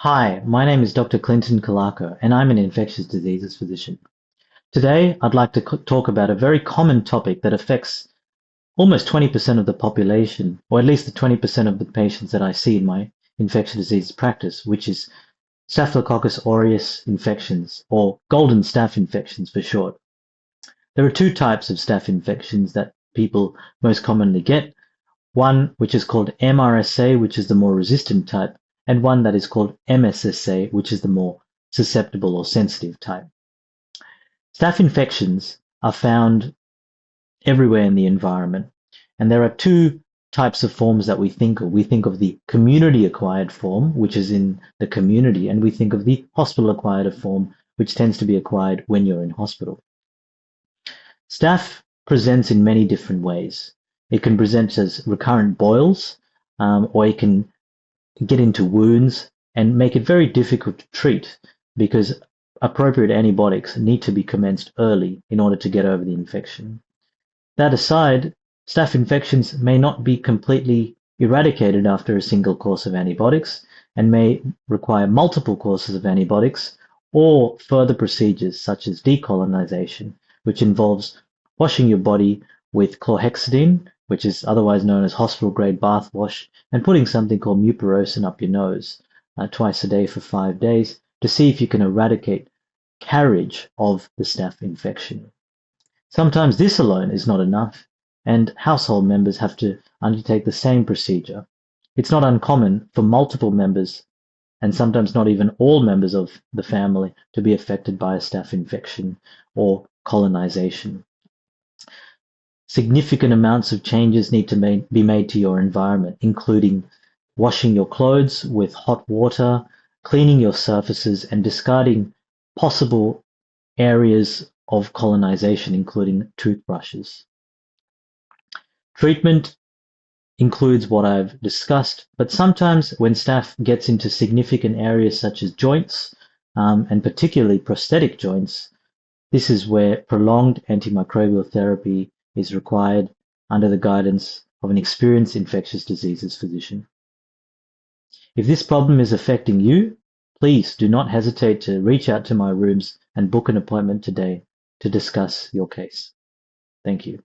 Hi, my name is Dr. Clinton Colaco, and I'm an infectious diseases physician. Today, I'd like to talk about a very common topic that affects almost 20% of the population, or at least the 20% of the patients that I see in my infectious disease practice, which is Staphylococcus aureus infections, or golden staph infections for short. There are two types of staph infections that people most commonly get. One which is called MRSA, which is the more resistant type, and one that is called MSSA, which is the more susceptible or sensitive type. Staph infections are found everywhere in the environment, and there are two types of forms that we think of. We think of the community-acquired form, which is in the community, and we think of the hospital-acquired form, which tends to be acquired when you're in hospital. Staph presents in many different ways. It can present as recurrent boils, or it can get into wounds and make it very difficult to treat because appropriate antibiotics need to be commenced early in order to get over the infection. That aside, staph infections may not be completely eradicated after a single course of antibiotics and may require multiple courses of antibiotics or further procedures such as decolonization, which involves washing your body with chlorhexidine, which is otherwise known as hospital-grade bath wash, and putting something called mupirocin up your nose twice a day for 5 days to see if you can eradicate carriage of the staph infection. Sometimes this alone is not enough, and household members have to undertake the same procedure. It's not uncommon for multiple members, and sometimes not even all members of the family, to be affected by a staph infection or colonization. Significant amounts of changes need to be made to your environment, including washing your clothes with hot water, cleaning your surfaces, and discarding possible areas of colonization, including toothbrushes. Treatment includes what I've discussed, but sometimes when staph gets into significant areas such as joints, and particularly prosthetic joints, this is where prolonged antimicrobial therapy is required under the guidance of an experienced infectious diseases physician. If this problem is affecting you, please do not hesitate to reach out to my rooms and book an appointment today to discuss your case. Thank you.